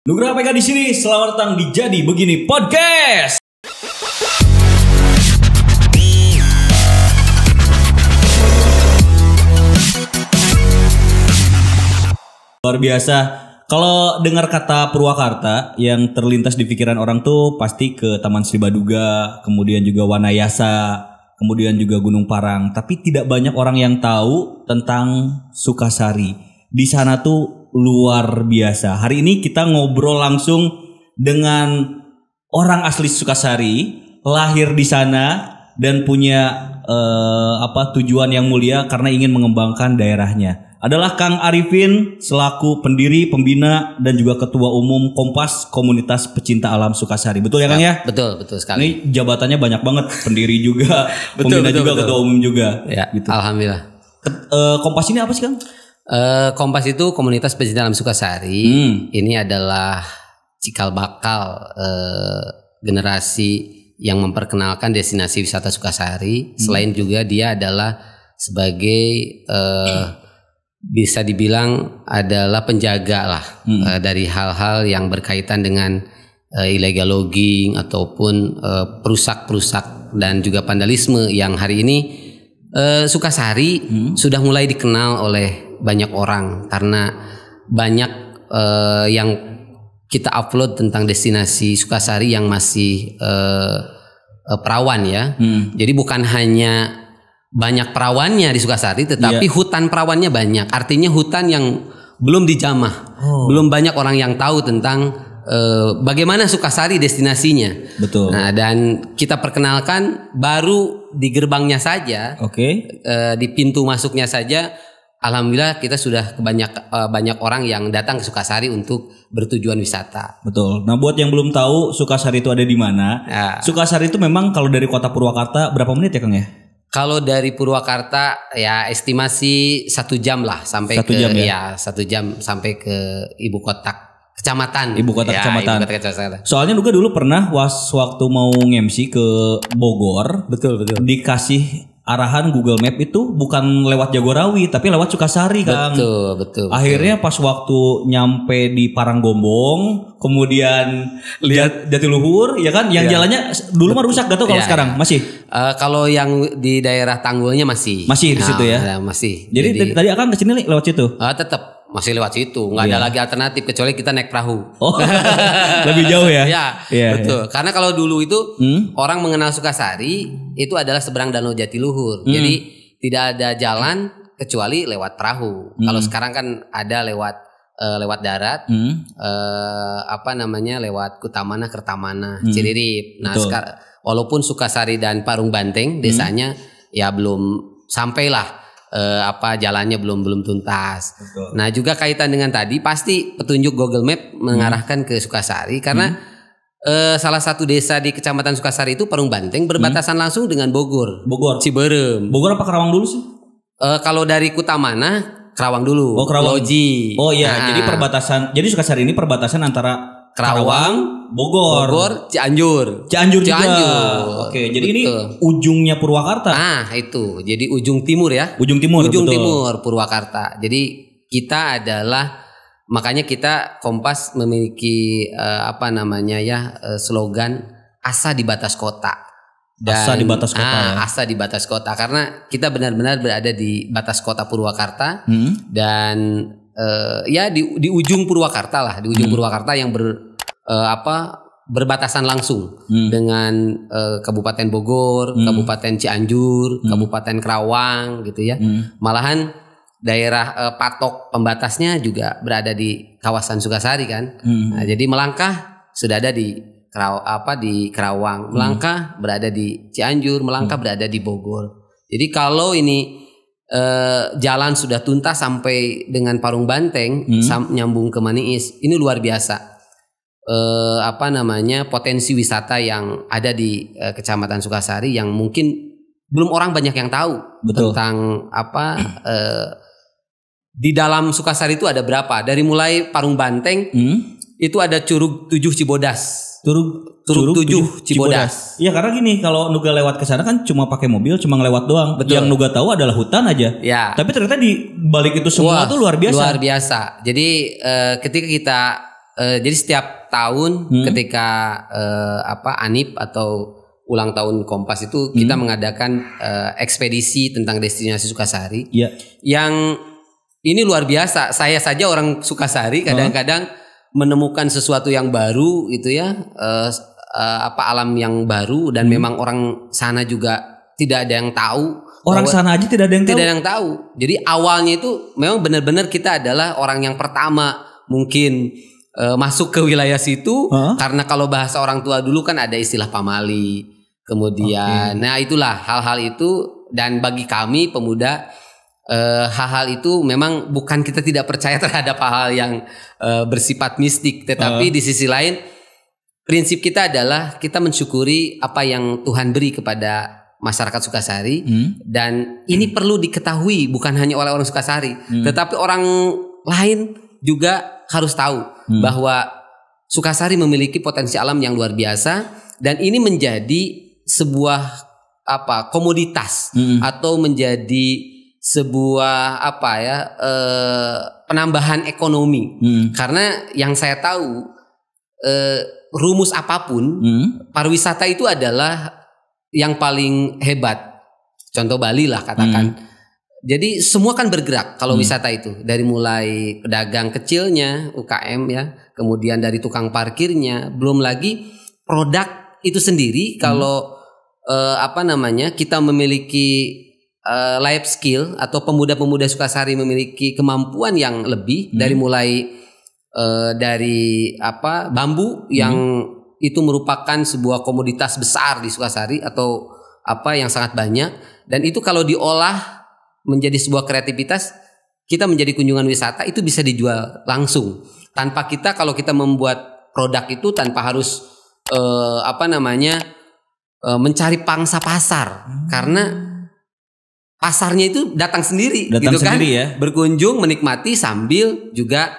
Nugraha PK di sini. Selamat datang di Jadi Begini Podcast. Luar biasa. Kalau dengar kata Purwakarta, yang terlintas di pikiran orang tuh pasti ke Taman Sri Baduga, kemudian juga Wanayasa, kemudian juga Gunung Parang. Tapi tidak banyak orang yang tahu tentang Sukasari. Di sana tuh luar biasa. Hari ini kita ngobrol langsung dengan orang asli Sukasari, lahir di sana dan punya tujuan yang mulia karena ingin mengembangkan daerahnya. Adalah Kang Arifin selaku pendiri, pembina dan juga ketua umum Kompas Komunitas Pecinta Alam Sukasari. Betul ya Kang ya? Betul sekali. Ini jabatannya banyak banget, pendiri juga, pembina juga, ketua umum juga. Ya, gitu. Alhamdulillah. Kompas ini apa sih Kang? Kompas itu Komunitas Pecinta Alam Sukasari. Ini adalah cikal bakal generasi yang memperkenalkan destinasi wisata Sukasari. Selain juga dia adalah sebagai bisa dibilang adalah penjaga lah dari hal-hal yang berkaitan dengan illegal logging ataupun perusak-perusak dan juga vandalisme yang hari ini Sukasari sudah mulai dikenal oleh banyak orang karena banyak yang kita upload tentang destinasi Sukasari yang masih perawan ya. Jadi bukan hanya banyak perawannya di Sukasari, tetapi hutan perawannya banyak. Artinya hutan yang belum dijamah, belum banyak orang yang tahu tentang bagaimana Sukasari destinasinya. Betul. Nah, dan kita perkenalkan baru di gerbangnya saja, di pintu masuknya saja. Alhamdulillah kita sudah banyak orang yang datang ke Sukasari untuk bertujuan wisata. Betul. Nah, buat yang belum tahu Sukasari itu ada di mana? Ya. Sukasari itu memang kalau dari kota Purwakarta berapa menit ya Kang ya? Kalau dari Purwakarta ya estimasi 1 jam lah sampai 1 jam ya 1 jam sampai ke ibu kota kecamatan. Ibu kota kecamatan. Soalnya juga dulu pernah waktu mau nge-MC ke Bogor, betul. Dikasih arahan Google Map itu bukan lewat Jagorawi tapi lewat Sukasari Kang. Betul. Akhirnya pas waktu nyampe di Paranggombong, kemudian lihat Jatiluhur ya kan, yang jalannya dulu mah rusak, gak tau kalau sekarang masih. Kalau yang di daerah Tanggulnya masih di situ ya. Masih. Jadi tadi akan kesini nih lewat situ. Tetap masih lewat situ, nggak ada lagi alternatif kecuali kita naik perahu. Lebih jauh ya? Betul. Karena kalau dulu itu orang mengenal Sukasari itu adalah seberang Danau Jatiluhur. Jadi tidak ada jalan kecuali lewat perahu. Kalau sekarang kan ada lewat darat, lewat Kutamana, Kertamana, Ciririp. Nah, walaupun Sukasari dan Parung Banteng desanya ya belum sampailah. Jalannya belum tuntas. Betul. Nah, juga kaitan dengan tadi pasti petunjuk Google Map mengarahkan ke Sukasari karena salah satu desa di Kecamatan Sukasari itu Parung Banteng berbatasan langsung dengan Bogor. Ciberem. Bogor apa Karawang dulu sih? Kalau dari Kutamana Karawang dulu. Karawang. Loji. Jadi perbatasan. Jadi Sukasari ini perbatasan antara Karawang, Bogor, Cianjur juga. Oke, jadi ini ujungnya Purwakarta. Itu. Jadi ujung timur ya. Ujung timur Purwakarta. Jadi kita adalah, makanya kita Kompas memiliki slogan asa di batas kota. Asa di batas kota. Asa di batas kota karena kita benar-benar berada di batas kota Purwakarta dan di ujung Purwakarta lah, di ujung Purwakarta yang berbatasan langsung dengan Kabupaten Bogor, Kabupaten Cianjur, Kabupaten Karawang gitu ya. Malahan daerah patok pembatasnya juga berada di kawasan Sukasari kan. Nah, jadi melangkah sudah ada di Karawang, melangkah berada di Cianjur, melangkah berada di Bogor. Jadi kalau ini jalan sudah tuntas sampai dengan Parung Banteng nyambung ke Maniis, ini luar biasa. Potensi wisata yang ada di Kecamatan Sukasari yang mungkin belum orang banyak yang tahu. Betul. Tentang di dalam Sukasari itu ada berapa? Dari mulai Parung Banteng itu ada Curug 7 Cibodas. Curug 7 Cibodas. Iya, karena gini, kalau Nuga lewat ke sana kan cuma pakai mobil, cuma lewat doang. Betul. Yang Nuga tahu adalah hutan aja. Ya. Tapi ternyata di balik itu semua tuh luar biasa. Luar biasa. Jadi ketika kita jadi setiap tahun ketika ANIP atau ulang tahun Kompas itu kita mengadakan ekspedisi tentang destinasi Sukasari. Yang ini luar biasa. Saya saja orang Sukasari kadang-kadang menemukan sesuatu yang baru gitu ya, alam yang baru, dan memang orang sana juga tidak ada yang tahu. Orang sana aja tidak ada yang tahu. Tidak ada yang tahu. Jadi awalnya itu memang benar-benar kita adalah orang yang pertama mungkin masuk ke wilayah situ, karena kalau bahasa orang tua dulu kan ada istilah pamali. Kemudian, nah itulah hal-hal itu, dan bagi kami pemuda hal-hal itu memang bukan kita tidak percaya terhadap hal-hal yang bersifat mistik, tetapi di sisi lain prinsip kita adalah kita mensyukuri apa yang Tuhan beri kepada masyarakat Sukasari, dan ini perlu diketahui bukan hanya oleh orang Sukasari, tetapi orang lain juga harus tahu bahwa Sukasari memiliki potensi alam yang luar biasa, dan ini menjadi sebuah komoditas atau menjadi sebuah penambahan ekonomi. Karena yang saya tahu rumus apapun pariwisata itu adalah yang paling hebat. Contoh Bali lah katakan. Jadi semua kan bergerak kalau wisata itu, dari mulai pedagang kecilnya UKM ya, kemudian dari tukang parkirnya, belum lagi produk itu sendiri. Kalau kita memiliki life skill atau pemuda-pemuda Sukasari memiliki kemampuan yang lebih, dari mulai dari bambu yang itu merupakan sebuah komoditas besar di Sukasari atau yang sangat banyak, dan itu kalau diolah menjadi sebuah kreativitas, kita menjadi kunjungan wisata itu bisa dijual langsung tanpa kita, kalau kita membuat produk itu tanpa harus mencari pangsa pasar, karena pasarnya itu datang sendiri gitu kan, ya? Berkunjung, menikmati, sambil juga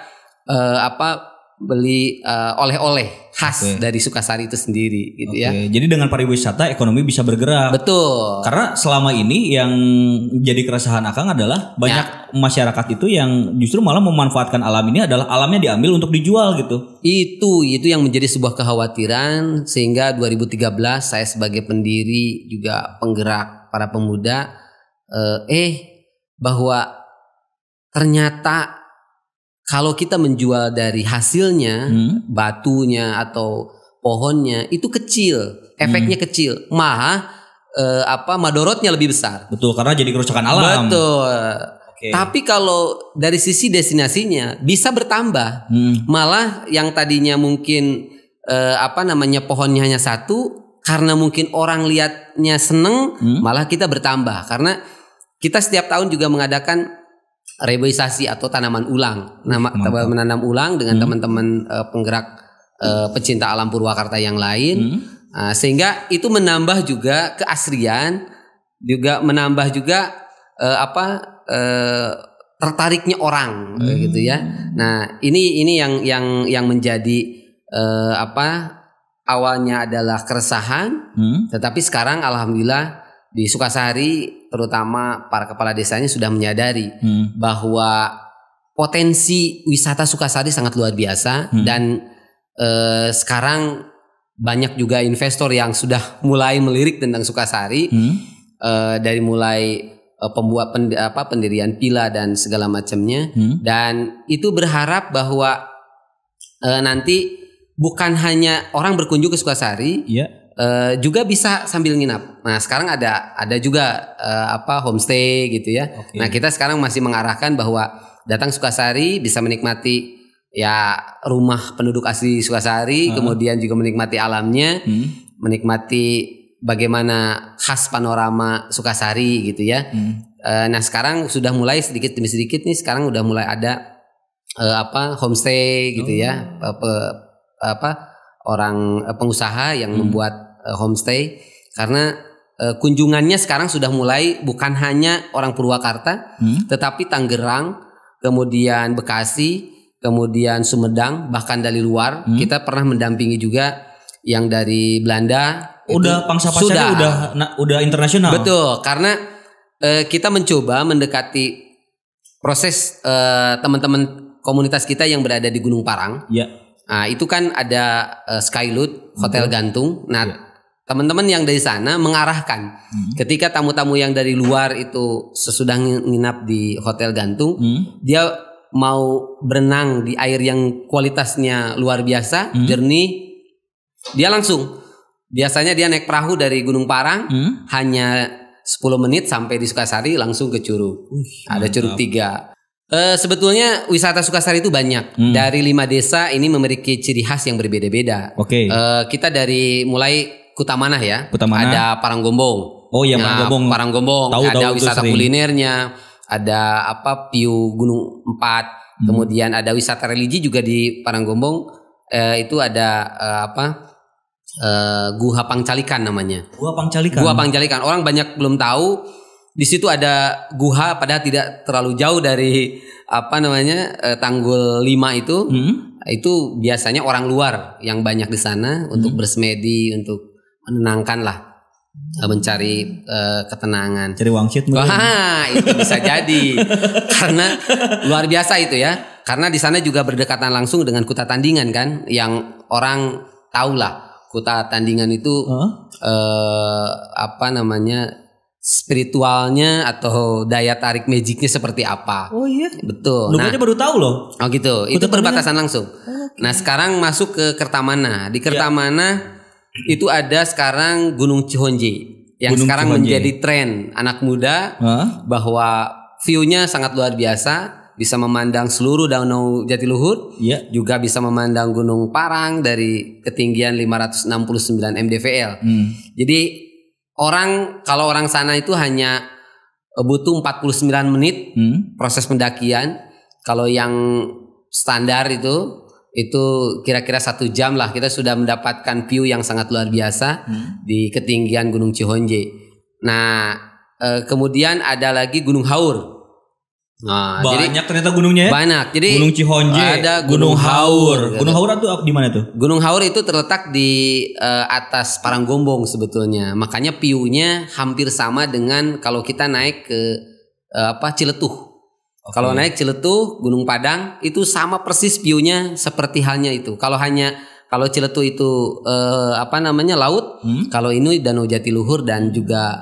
beli oleh-oleh khas dari Sukasari itu sendiri gitu ya. Jadi dengan pariwisata ekonomi bisa bergerak. Betul. Karena selama ini yang jadi keresahan Akang adalah banyak masyarakat itu yang justru malah memanfaatkan alam ini, adalah alamnya diambil untuk dijual gitu. Itu yang menjadi sebuah kekhawatiran, sehingga 2013 saya sebagai pendiri juga penggerak para pemuda bahwa ternyata kalau kita menjual dari hasilnya, batunya atau pohonnya itu kecil, efeknya kecil, madorotnya lebih besar. Betul, karena jadi kerusakan alam. Betul. Tapi kalau dari sisi destinasinya bisa bertambah, malah yang tadinya mungkin pohonnya hanya satu, karena mungkin orang lihatnya seneng, malah kita bertambah, karena kita setiap tahun juga mengadakan reboisasi atau tanaman ulang, menanam ulang dengan teman-teman penggerak pecinta alam Purwakarta yang lain, sehingga itu menambah juga keasrian, juga menambah juga tertariknya orang gitu ya. Nah ini yang menjadi awalnya adalah keresahan, tetapi sekarang alhamdulillah di Sukasari terutama para kepala desanya sudah menyadari bahwa potensi wisata Sukasari sangat luar biasa, dan sekarang banyak juga investor yang sudah mulai melirik tentang Sukasari, dari mulai pendirian villa dan segala macamnya, dan itu berharap bahwa nanti bukan hanya orang berkunjung ke Sukasari, juga bisa sambil nginap. Nah sekarang ada juga homestay gitu ya. Nah kita sekarang masih mengarahkan bahwa datang Sukasari bisa menikmati ya rumah penduduk asli Sukasari, kemudian juga menikmati alamnya, menikmati bagaimana khas panorama Sukasari gitu ya. Nah sekarang sudah mulai sedikit demi sedikit nih, sekarang udah mulai ada homestay gitu ya, orang pengusaha yang membuat homestay, karena kunjungannya sekarang sudah mulai bukan hanya orang Purwakarta, tetapi Tangerang, kemudian Bekasi, kemudian Sumedang, bahkan dari luar. Kita pernah mendampingi juga yang dari Belanda. Udah pangsa pasarnya udah internasional. Betul, karena kita mencoba mendekati proses teman-teman komunitas kita yang berada di Gunung Parang. Nah, itu kan ada Skyloot, Hotel Gantung. Nah, teman-teman yang dari sana mengarahkan ketika tamu-tamu yang dari luar itu sesudah nginap di Hotel Gantung, dia mau berenang di air yang kualitasnya luar biasa, jernih, dia langsung. Biasanya dia naik perahu dari Gunung Parang, hanya 10 menit sampai di Sukasari langsung ke Curug. Ada Curug 3. Sebetulnya wisata Sukasari itu banyak. Dari 5 desa ini memiliki ciri khas yang berbeda-beda. Oke. Kita dari mulai Kutamanah ya. Kutamanah. Ada Paranggombong. Oh iya, Nah, Paranggombong. Ada wisata kulinernya, ada Piu Gunung 4. Kemudian ada wisata religi juga di Paranggombong. Itu ada Guha Pangcalikan namanya. Guha Pangcalikan. Guha Pangcalikan. Orang banyak belum tahu. Di situ ada guha, padahal tidak terlalu jauh dari Tanggul 5 itu. Itu biasanya orang luar yang banyak di sana untuk bersemedi, untuk menenangkan lah, mencari ketenangan. Cari wangsit mungkin. Wah, itu bisa jadi. Karena luar biasa itu ya. Karena di sana juga berdekatan langsung dengan Kuta Tandingan kan, yang orang tahu lah Kuta Tandingan itu spiritualnya atau daya tarik magicnya seperti apa. Oh iya. Betul. Lu aja baru tahu loh. Oh gitu. Itu perbatasan langsung. Nah, sekarang masuk ke Kertamana. Di Kertamana itu ada sekarang Gunung Cihonje yang sekarang menjadi tren anak muda bahwa view-nya sangat luar biasa, bisa memandang seluruh Danau Jatiluhur, juga bisa memandang Gunung Parang dari ketinggian 569 mdvl. Jadi kalau orang sana itu hanya butuh 49 menit proses pendakian. Kalau yang standar itu kira-kira 1 jam lah, kita sudah mendapatkan view yang sangat luar biasa di ketinggian Gunung Cihonje. Nah, kemudian ada lagi Gunung Haur. Nah, banyak ternyata gunungnya ya? Banyak. Jadi Gunung Cihonje, ada Gunung Haur. Gunung Haur itu di mana tuh? Gunung Haur itu terletak di atas Paranggombong sebetulnya. Makanya view-nya hampir sama dengan kalau kita naik ke Ciletuh. Kalau naik Ciletuh, Gunung Padang itu sama persis view-nya seperti halnya itu. Kalau Ciletuh itu laut, kalau ini Danau Jatiluhur dan juga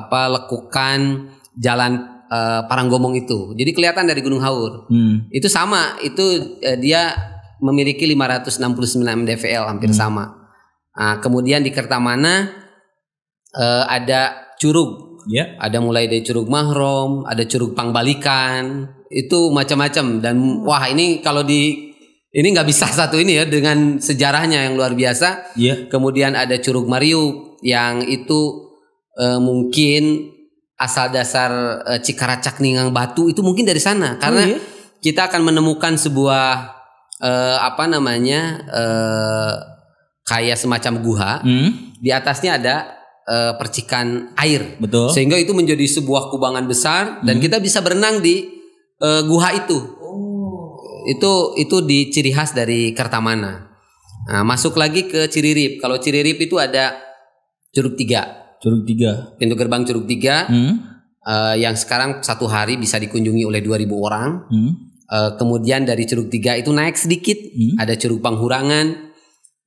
lekukan jalan Paranggombong itu. Jadi kelihatan dari Gunung Haur. Itu sama, itu dia memiliki 569 mdvl hampir sama. Nah, kemudian di Kertamana ada curug. Ada mulai dari Curug Mahrom, ada Curug Pangbalikan, itu macam-macam. Dan wah, ini kalau ini nggak bisa satu ini ya, dengan sejarahnya yang luar biasa. Kemudian ada Curug Mariuk yang itu mungkin asal dasar Cikaracak Ningang Batu itu mungkin dari sana, karena kita akan menemukan sebuah kayak semacam guha. Di atasnya ada percikan air. Betul. Sehingga itu menjadi sebuah kubangan besar dan kita bisa berenang di guha itu. Itu di ciri khas dari Kertamana. Nah, masuk lagi ke Ciririp. Kalau Ciririp itu ada Curug 3. Pintu gerbang Curug 3 yang sekarang 1 hari bisa dikunjungi oleh 2.000 orang. Kemudian dari Curug 3 itu naik sedikit, ada Curug Panghurangan.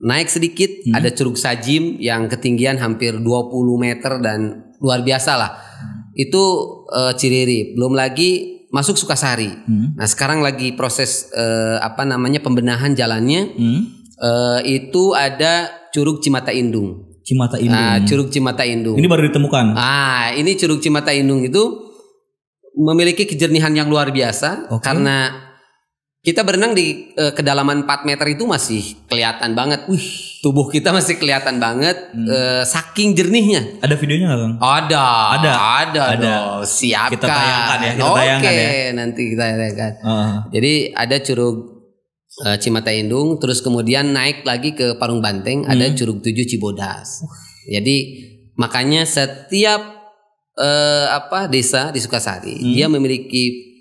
Naik sedikit, ada Curug Sajim yang ketinggian hampir 20 meter dan luar biasa lah. Itu Ciririp. Belum lagi masuk Sukasari. Nah, sekarang lagi proses pembenahan jalannya. Itu ada Curug Cimata Indung. Curug Cimata Indung. Ini baru ditemukan. Ini Curug Cimata Indung itu memiliki kejernihan yang luar biasa karena kita berenang di kedalaman 4 meter itu masih kelihatan banget. Tubuh kita masih kelihatan banget saking jernihnya. Ada videonya nggak, Kang? Ada. Siap. Kita tayangkan ya. Nanti kita tayangkan. Jadi ada Curug Cimata Indung, terus kemudian naik lagi ke Parung Banteng, ada Curug 7 Cibodas. Jadi makanya setiap desa di Sukasari dia memiliki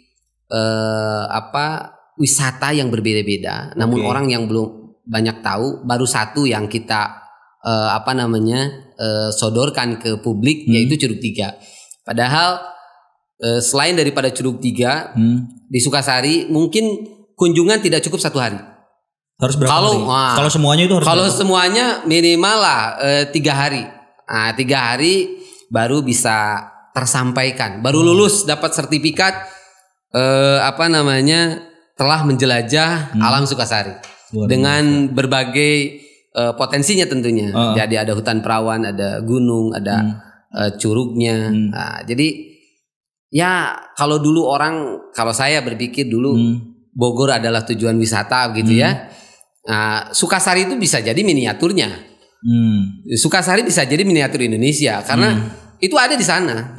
wisata yang berbeda-beda. Namun orang yang belum banyak tahu, baru satu yang kita sodorkan ke publik, yaitu Curug 3. Padahal selain daripada Curug 3 di Sukasari mungkin kunjungan tidak cukup 1 hari. Harus berapa hari? Kalau semuanya itu harus kalau berapa? semuanya minimal lah 3 hari. 3 hari baru bisa tersampaikan, baru lulus dapat sertifikat telah menjelajah alam Sukasari dengan berbagai potensinya tentunya. Jadi ada hutan perawan, ada gunung, ada curugnya. Nah, jadi ya kalau saya berpikir dulu Bogor adalah tujuan wisata gitu ya. Nah, Sukasari itu bisa jadi miniaturnya. Sukasari bisa jadi miniatur Indonesia karena itu ada di sana.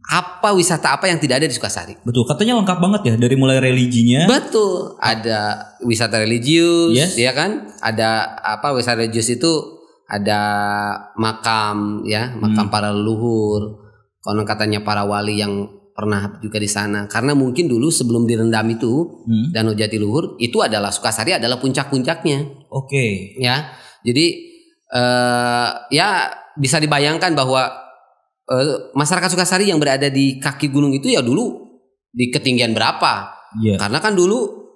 Apa wisata apa yang tidak ada di Sukasari? Betul, katanya lengkap banget ya dari mulai religinya. Betul, ada wisata religius, ya kan? Ada wisata religius itu ada makam ya, makam para leluhur. Konon katanya para wali yang pernah juga di sana. Karena mungkin dulu sebelum direndam itu Danau Jatiluhur itu adalah Sukasari adalah puncak-puncaknya. Oke. Ya, jadi ya bisa dibayangkan bahwa masyarakat Sukasari yang berada di kaki gunung itu ya dulu di ketinggian berapa? Karena kan dulu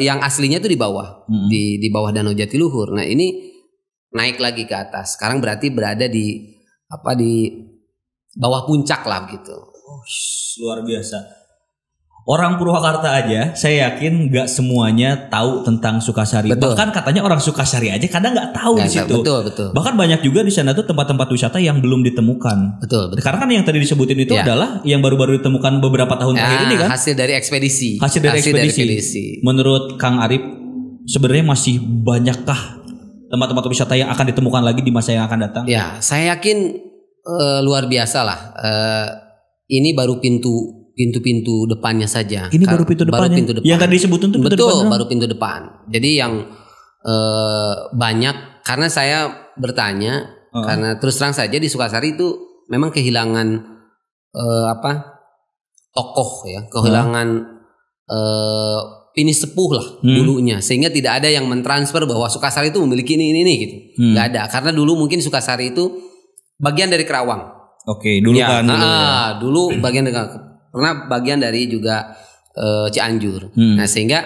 yang aslinya itu di bawah, di bawah Danau Jatiluhur. Nah ini naik lagi ke atas. Sekarang berarti berada di bawah puncak lah gitu. Luar biasa. Orang Purwakarta aja, saya yakin nggak semuanya tahu tentang Sukasari. Betul. Bahkan katanya orang Sukasari aja kadang nggak tahu di situ. Betul. Bahkan banyak juga di sana tuh tempat-tempat wisata yang belum ditemukan. Betul. Karena kan yang tadi disebutin itu adalah yang baru-baru ditemukan beberapa tahun terakhir ini kan. Hasil dari ekspedisi. Hasil dari ekspedisi. Menurut Kang Arif, sebenarnya masih banyakkah tempat-tempat wisata yang akan ditemukan lagi di masa yang akan datang? Ya, saya yakin luar biasa lah. Ini baru pintu-pintu depannya saja. Ini baru pintu depannya. Yang tadi disebutin tuh betul, baru pintu depan. Jadi yang banyak karena saya bertanya karena terus terang saja di Sukasari itu memang kehilangan tokoh ya, kehilangan pinisepuh lah dulunya, sehingga tidak ada yang mentransfer bahwa Sukasari itu memiliki ini gitu. Nggak ada, karena dulu mungkin Sukasari itu bagian dari Kerawang. Oke, dulu ya, kan. Dulu bagian dari, pernah bagian dari juga Cianjur. Nah sehingga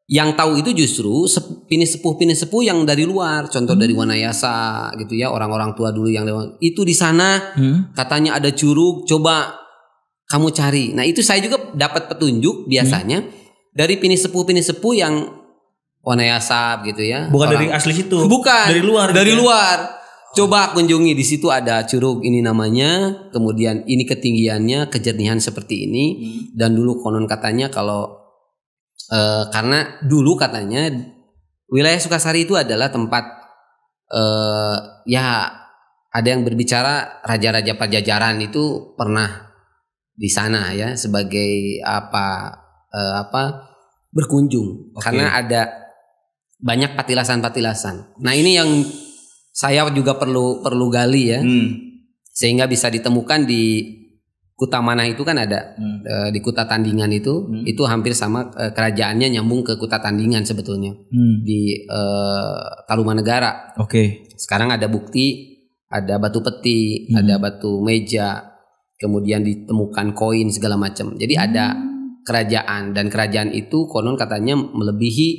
yang tahu itu justru pinisepuh yang dari luar, contoh dari Wanayasa gitu ya, orang-orang tua dulu yang lewat itu di sana katanya ada curug, coba kamu cari. Nah itu saya juga dapat petunjuk biasanya dari pinisepuh yang Wanayasa gitu ya. Bukan dari asli situ. Bukan. Dari luar. Dari luar. Coba kunjungi, di situ ada curug ini namanya, kemudian ini ketinggiannya, kejernihan seperti ini, dan dulu konon katanya kalau karena dulu katanya wilayah Sukasari itu adalah tempat ya ada yang berbicara raja-raja Pajajaran itu pernah di sana ya sebagai berkunjung. Karena ada banyak patilasan-patilasan. Nah ini yang saya juga perlu gali ya, sehingga bisa ditemukan di Kuta Manah itu kan ada di Kuta Tandingan itu hampir sama kerajaannya nyambung ke Kuta Tandingan sebetulnya di Tarumanegara. Oke. Sekarang ada bukti, ada batu peti, ada batu meja, kemudian ditemukan koin segala macam. Jadi ada kerajaan, dan kerajaan itu konon katanya melebihi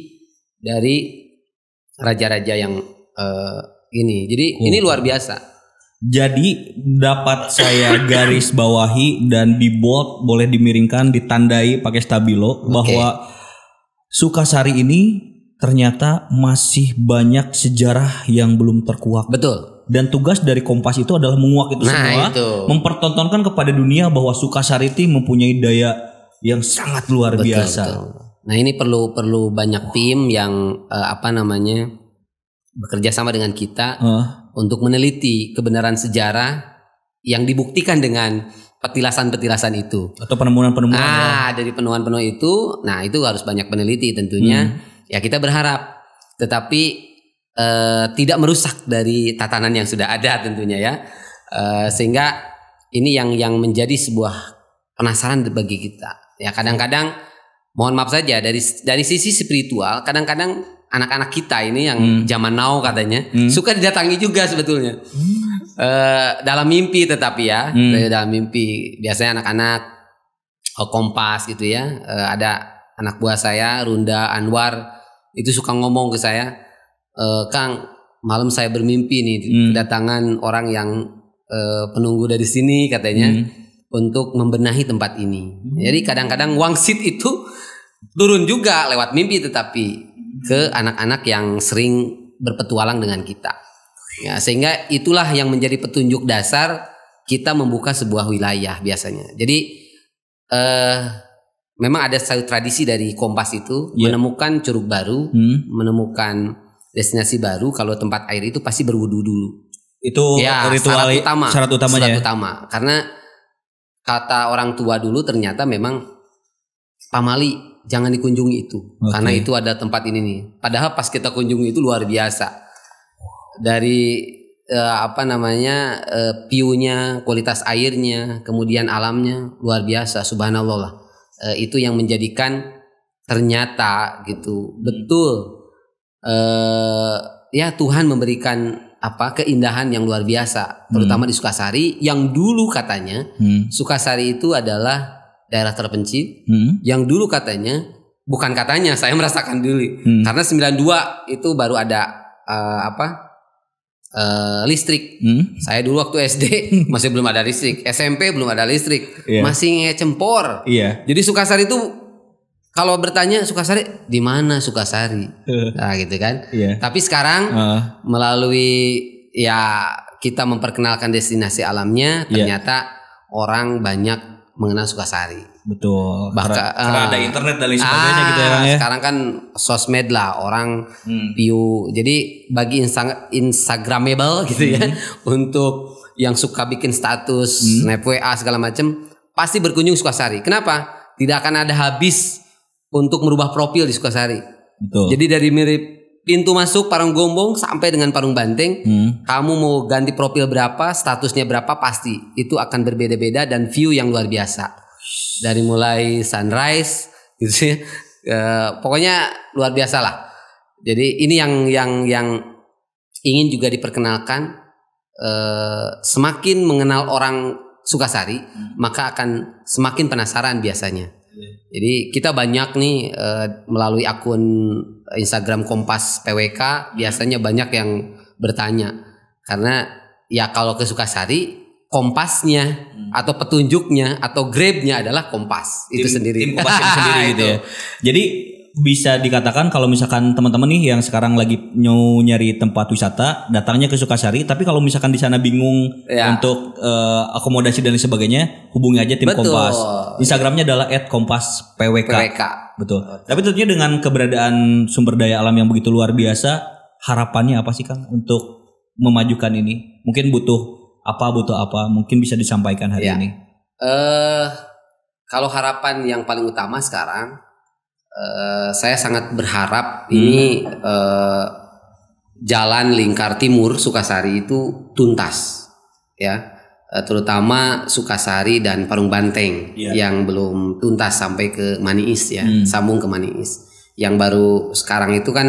dari raja-raja yang ini. Jadi ini luar biasa. Jadi dapat saya garis bawahi dan di bold, boleh dimiringkan, ditandai pakai stabilo bahwa Sukasari ini ternyata masih banyak sejarah yang belum terkuak. Betul. Dan tugas dari Kompas itu adalah menguak itu semua, mempertontonkan kepada dunia bahwa Sukasari itu mempunyai daya yang sangat luar biasa. Betul. Nah ini perlu banyak tim yang bekerja sama dengan kita untuk meneliti kebenaran sejarah yang dibuktikan dengan petilasan-petilasan itu atau penemuan-penemuan. Dari penemuan-penemuan itu, nah itu harus banyak peneliti tentunya. Ya kita berharap, tetapi tidak merusak dari tatanan yang sudah ada tentunya ya. Sehingga ini yang menjadi sebuah penasaran bagi kita. Ya kadang-kadang mohon maaf saja dari sisi spiritual, kadang-kadang anak-anak kita ini yang zaman now katanya suka didatangi juga sebetulnya dalam mimpi, tetapi ya dalam mimpi biasanya anak-anak Kompas gitu ya, ada anak buah saya, Runda, Anwar itu suka ngomong ke saya, Kang, malam saya bermimpi nih kedatangan orang yang penunggu dari sini katanya untuk membenahi tempat ini. Jadi kadang-kadang wangsit itu turun juga lewat mimpi, tetapi ke anak-anak yang sering berpetualang dengan kita. Ya, sehingga itulah yang menjadi petunjuk dasar kita membuka sebuah wilayah biasanya. Jadi memang ada satu tradisi dari Kompas itu menemukan curug baru, menemukan destinasi baru. Kalau tempat air itu pasti berwudu dulu. Itu ritual syarat utama. Karena kata orang tua dulu ternyata memang pamali jangan dikunjungi itu, karena itu ada tempat ini nih. Padahal pas kita kunjungi itu luar biasa. Dari view-nya, kualitas airnya, kemudian alamnya luar biasa, subhanallah lah. Itu yang menjadikan ternyata gitu betul ya Tuhan memberikan keindahan yang luar biasa, terutama di Sukasari yang dulu katanya Sukasari itu adalah daerah terpencil yang dulu katanya, bukan katanya, saya merasakan dulu karena 92 itu baru ada listrik. Saya dulu waktu SD masih belum ada listrik, SMP belum ada listrik, masih ngecempor. Jadi Sukasari itu kalau bertanya Sukasari di mana Sukasari, nah gitu kan. Tapi sekarang melalui kita memperkenalkan destinasi alamnya, ternyata orang banyak mengenal Sukasari. Betul. Bahkan karena ada internet dan lain sebagainya gitu ya. Sekarang kan sosmed lah, orang view. Jadi bagi Instagramable gitu ya, untuk yang suka bikin status, snap WA segala macam, pasti berkunjung Sukasari. Kenapa? Tidak akan ada habis untuk merubah profil di Sukasari. Betul. Jadi dari mirip pintu masuk Parung Gombong sampai dengan Parung Banteng, kamu mau ganti profil berapa, statusnya berapa, pasti itu akan berbeda-beda dan view yang luar biasa. Dari mulai sunrise gitu ya, pokoknya luar biasa lah. Jadi ini yang ingin juga diperkenalkan. Semakin mengenal orang Sukasari, maka akan semakin penasaran biasanya. Jadi kita banyak nih melalui akun Instagram Kompas PWK biasanya banyak yang bertanya, karena ya kalau ke Sukasari kompasnya atau petunjuknya atau grabnya adalah Kompas itu sendiri. Tim Kompas itu sendiri gitu ya. Jadi bisa dikatakan kalau misalkan teman-teman nih yang sekarang lagi nyari tempat wisata, datangnya ke Sukasari, tapi kalau misalkan di sana bingung untuk akomodasi dan sebagainya, hubungi aja tim Kompas. Instagramnya adalah @kompaspwk. Betul. Tapi tentunya dengan keberadaan sumber daya alam yang begitu luar biasa, harapannya apa sih Kang untuk memajukan ini? Mungkin butuh apa? Mungkin bisa disampaikan hari ini. Kalau harapan yang paling utama sekarang, saya sangat berharap ini jalan lingkar timur Sukasari itu tuntas, ya, terutama Sukasari dan Parung Banteng yang belum tuntas sampai ke Maniis ya, sambung ke Maniis. Yang baru sekarang itu kan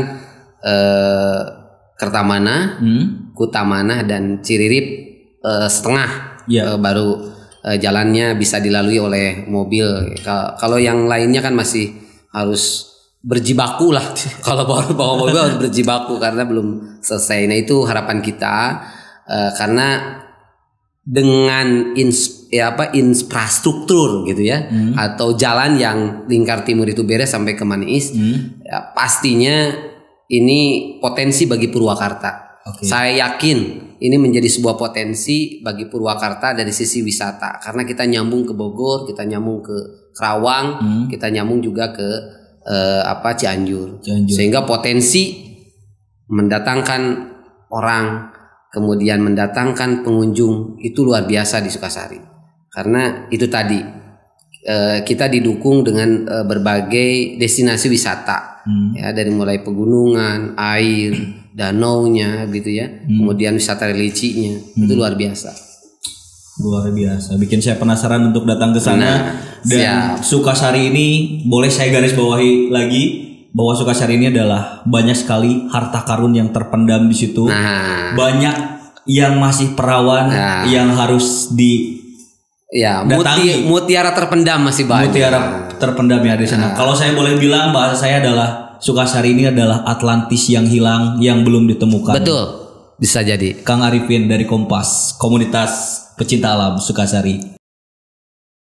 Kertamana, Kutamana dan Ciririp setengah baru jalannya bisa dilalui oleh mobil. Kalau yang lainnya kan masih harus berjibaku lah. Kalau bawa mobil harus berjibaku karena belum selesai. Nah itu harapan kita, karena dengan infrastruktur gitu ya, atau jalan yang lingkar timur itu beres sampai ke Maniis, ya, pastinya ini potensi bagi Purwakarta. Saya yakin ini menjadi sebuah potensi bagi Purwakarta dari sisi wisata, karena kita nyambung ke Bogor, kita nyambung ke Kerawang, kita nyambung juga ke Cianjur. Sehingga potensi mendatangkan orang, kemudian mendatangkan pengunjung itu luar biasa di Sukasari. Karena itu tadi kita didukung dengan berbagai destinasi wisata, ya, dari mulai pegunungan, air, danaunya gitu ya, kemudian wisata religi-nya itu luar biasa. Luar biasa, bikin saya penasaran untuk datang ke sana. Dan Sukasari ini boleh saya garis bawahi lagi bahwa Sukasari ini adalah banyak sekali harta karun yang terpendam di situ. Banyak yang masih perawan yang harus di mutiara terpendam masih banyak. Mutiara terpendam ya di sana. Kalau saya boleh bilang bahasa saya adalah Sukasari ini adalah Atlantis yang hilang yang belum ditemukan. Betul. Bisa jadi. Kang Arifin dari Kompas, komunitas pecinta alam Sukasari.